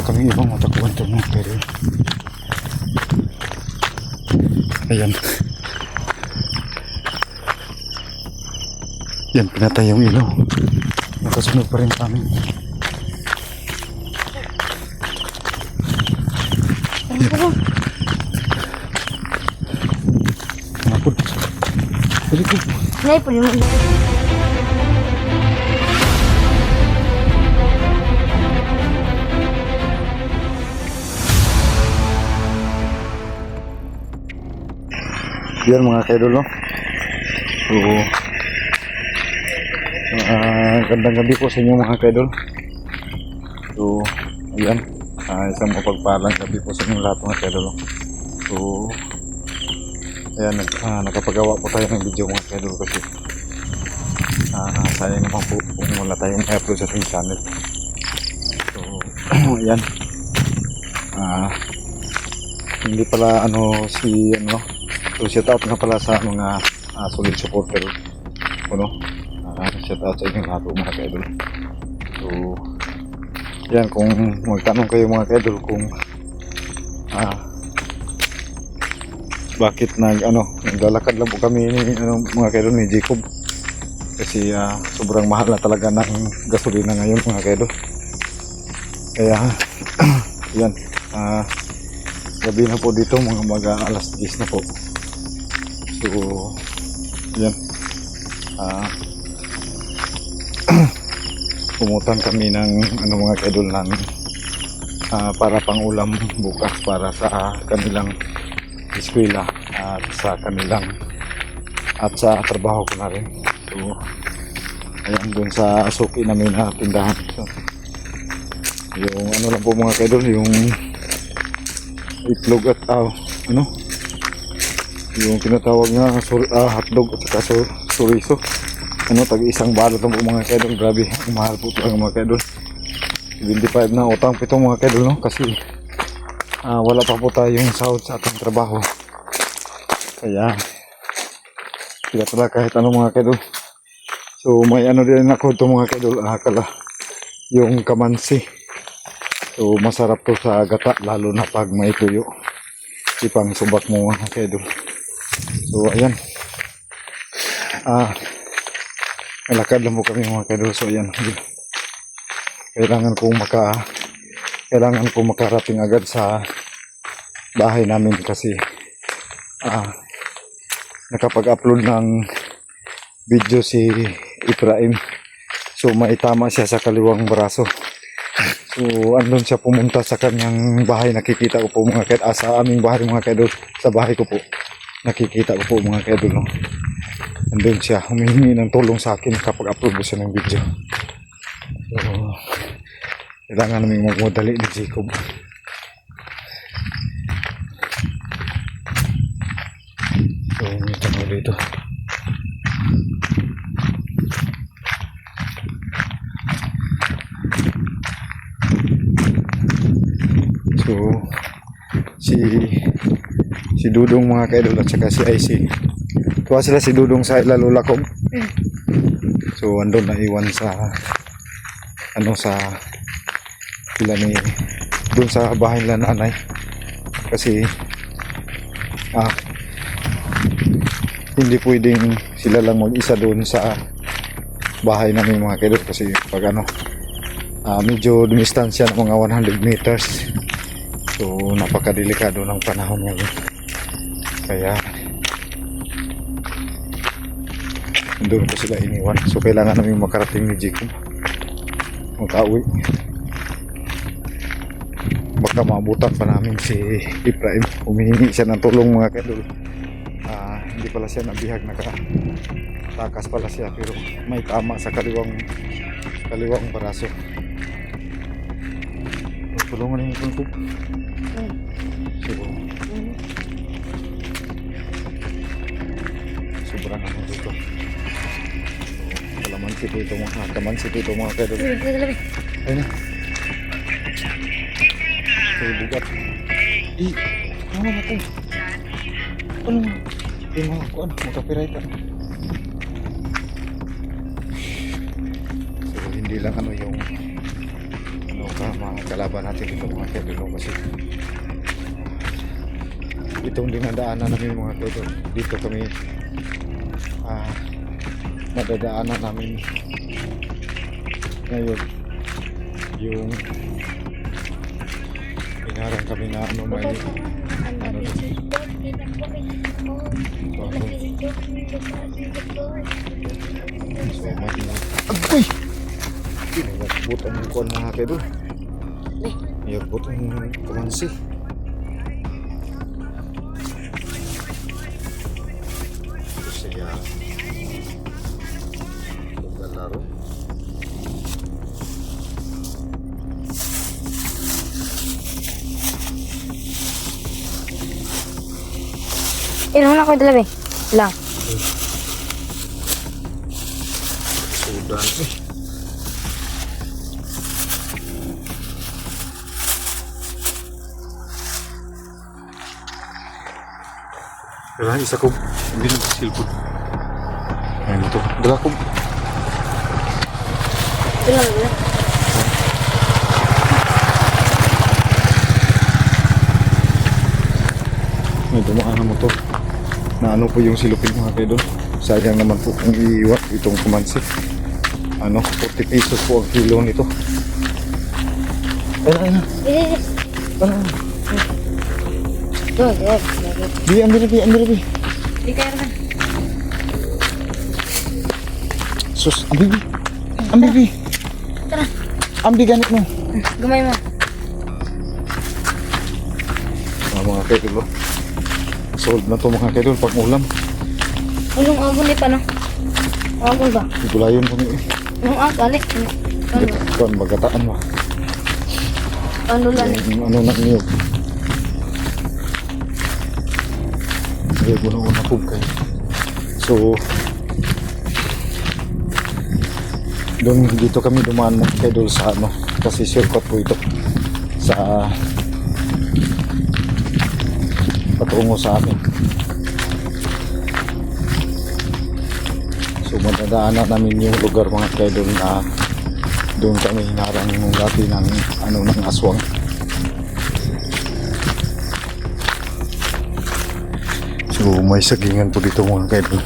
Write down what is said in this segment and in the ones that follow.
Kami ibang matakbuhan ito mga pero ayan. Yan, pinatay yung ilaw. Nakasunod pa rin kami. Yan. Napod. Dali ko. Naipon mo. Yan mga kaidol, no? So, gandang gabi po sa inyo mga kaidol. So, ayan. Isang mapagpalang gabi po sa inyo lahat mga kaidol, no? So, ayan, nakapagawa po tayo ng video mga kaidol kasi sayang naman po kung wala tayong i-upload sa ating channel. So, ayan. Hindi pala so shout out nga pala sa mga solid supporter shout out sa inyo lahat mga kaidol. So yan, kung magtanong kayo mga kaidol kung bakit naglalakad lang po kami mga kaidol ni Jacob kasi sobrang mahal na talaga ng gasolina ngayon mga kaidol. Kaya yan, gabi na po dito, mga alas 10 na po. So yan, pumutan kami ng mga kaidol ng para pang ulam bukas para sa kanilang eskwela at sa kanilang at sa trabaho ko na rin. So ayan, dun sa suki namin na tindahan. So, yung lang po mga kaidol, yung itlog at yung tinatawag nga hotdog at saka chorizo, tag isang balot lang po mga kaidol. Grabe, ang mahal po talaga mga kaidol. 25 na utang po itong mga kaidol, no? Kasi wala pa po tayong sahod sa ating trabaho, kaya sila pala kahit mga kaidol. So may din ako itong mga kaidol, yung kamansi. So masarap to sa gata, lalo na pag may tuyo, ipang subak mo mga kaidol. So ayan, malakad lang po kami mga kaidol. So ayan, kailangan ko makarating agad sa bahay namin kasi nakapag-upload ng video si Ibrahim. So maitama siya sa kaliwang braso. So andun siya pumunta sa kanyang bahay. Nakikita ko po mga kaidol, sa aming bahay mga kaidol, sa bahay ko po nakikita ko po mga kaidol, no? Andun siya humihingi ng tulong sa akin kapag upload ko siya ng video. So kailangan namin magmadali ni Jacob. So may tanong dito. So si Dudong mga kaidol at saka si IC, tuwa sila si Dudong sa Ilalulakob. So andun na iwan sa sa sila ni doon sa bahay nila nanay kasi hindi pwedeng sila lang mag-isa doon sa bahay namin mga kaidol kasi pag medyo dumistansya ng mga 100 meters. So napakadelikado ng panahon ngayon, kaya doon ko sila iniwan. So kailangan namin makarating ni Jacob, mag-awi. Baka maabutan pa namin si Ibrahim. Humihingi siya ng tulong mga kaidol. Hindi pala siya nabihag, nakatakas pala siya, pero may tama sa kaliwang braso. Tulungan niyo po. Sobrang dito. Kalamansi po ito mga kaidol. Ayun na. So bugat. Ano na po? Hindi mo ako magka-copyright. So hindi lang yung mga kalaban natin dito mga kaidol kasi itong dinadaanan namin mga kaidol, dito kami nadadaanan namin ngayon yung inarang kami na ano may ano so may agoy pinagbut ang kuwan mga kaidol, pinagbut ang kamansi. Siya laro Ilang na ako dalabi. Lang. sudan Kailangan isa ko hindi na silpod. Ayun ito. Dala ko. Ilang na. May dumaan na motor. Na ano po yung silupin mga kaidol. Sayang naman po kung iiwat itong kumansi. Ano, 40 pesos po ang kilo nito. Ayun. Yes. Ambil lebih. Di kaya naman. Sus, ambil bi. Tara. Ambil ganit mo. Gumay mo. Mga kaidol. Sold na to mga kaidol pag ulam. Anong abon ni pa no? Abon ba? Igulayon po niyo. Anong akali? Ano? Kuan bagataan mo. Ano lang? Ano na niyo. Hindi ko na una po kayo. So, doon dito kami dumaan mga kaidol sa ano. Kasi shortcut po ito. Sa patungo sa amin. So madadaanan namin yung lugar mga kaidol na doon kami hinarang yung dati ng ano ng aswang. So may sagingan po dito mga kaidol.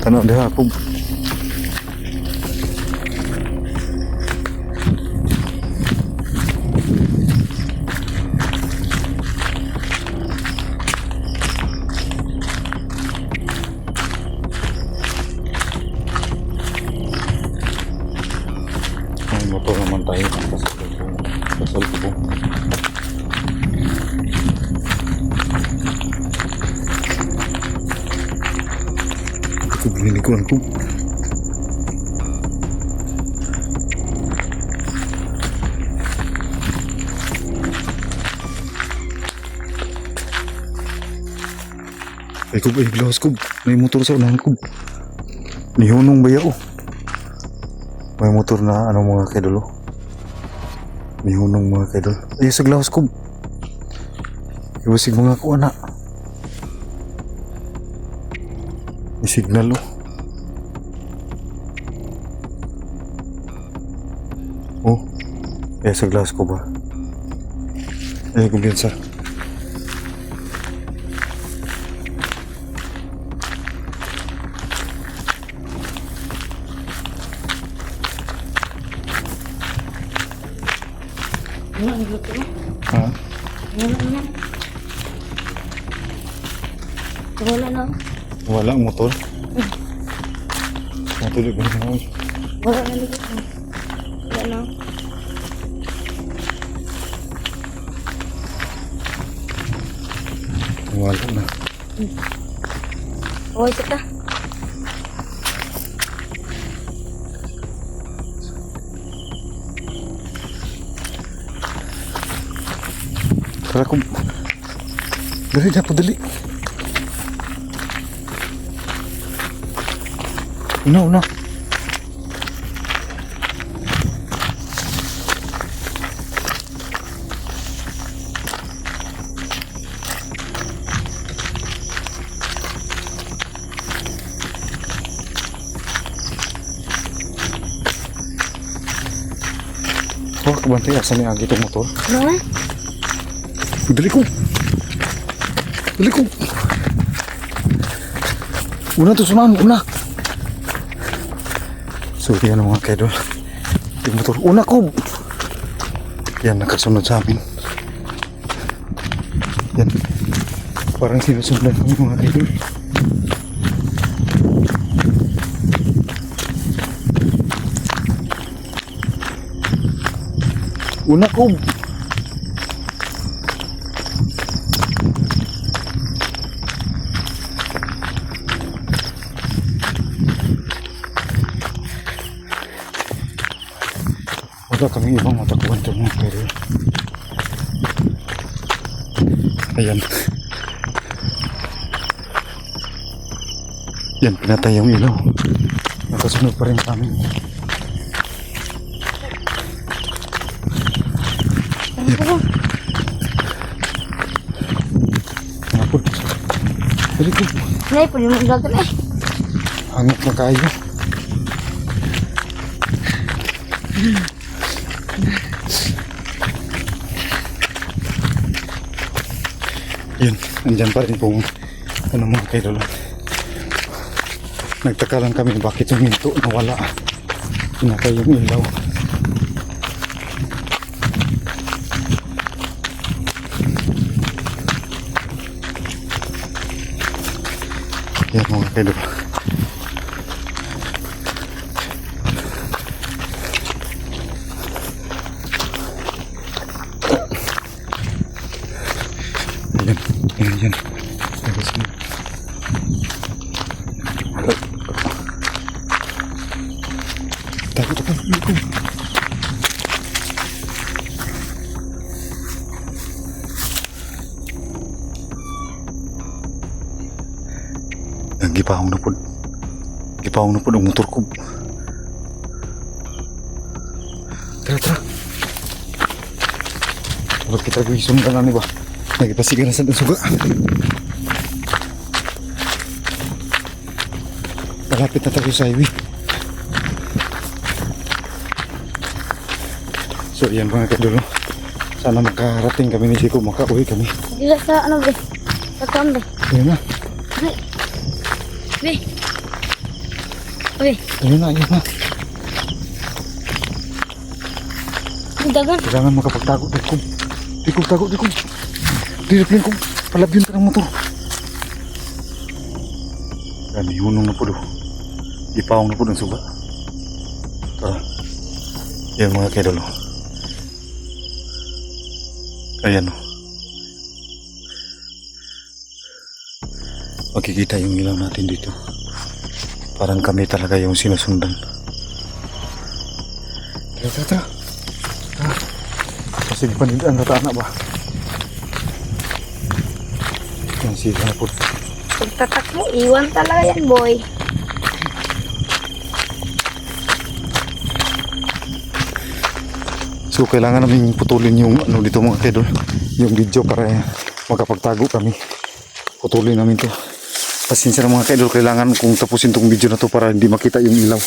Tanong dia ako. Motor naman tayo kasal ko po. Ito binilikuan ko. Ay kub, ay glawas kub. May motor sa unahan kub. Nihunong baya oh. May motor na ano mga kaidol. May hunong mga kaidol. Ay sa glawas ko. Iwasig mga ko anak. May signal oh. Oh. Ay sa glawas ko ba? Ay kumpiyansa. Ano ang luto mo? Ha? Wala na. Wala na. Wala ang motor. Matuloy ba na ako? Wala na luto mo. Wala na. Wala na. Okay, kita. Tara kung... Dali na po, dali. Una. Wah, kabantay. Asan ni Agi itong motor? Ano? Dali ko. Dali ko. Una to sunan, una. So, yan mga kaidol. Yung motor, una ko. Yan, nakasunod sa amin. Yan. Parang sinusundan kami mga kaidol. Una ko. Wala kami ibang matakuan ito mga kaidol. Ayan. Yan, pinatay yung ilaw. Nakasunod pa rin sa amin. Ano? Napod. Dali ko. Nay, pwede mo gagawin eh. Hangit na kayo. Yun, andyan pa rin pong ano mga kaidol. Nagtaka lang kami bakit yung minto nawala. Pinatay yung ilaw. Yan mga kaidol. Ayan. Tapos na. Takot ako. Ang gipahong na po. Gipahong na po ang motor ko. Tara. Huwag kita guisong ka na ni ba? Nagipasigan na sa suga. Malapit na tayo sa highway. So yan mga kaidol. Sana makarating kami ni Chico. Makauwi kami. Dila sa ano be? Sa town be? Ayun na. Be. Be. Ayun na. Ang dagan. Kailangan makapagtago. Tago. Direpling ko. Palabyon ka ng motor. Yan, ihunong na po do. Ipawang na po ng suga. Tara. Yan mga kaidol. Ayan o. Makikita yung ilaw natin dito. Parang kami talaga yung sinusundan. Tara. Kasi panidaan na tana ba? Yan sila po. Pagtatak mo, iwan talaga yan, boy. So kailangan namin putulin yung ano dito mga kaidol, yung video para makapagtago kami. Putulin namin to. Pasensya na mga kaidol, kailangan kung tapusin tong video na to para hindi makita yung ilaw.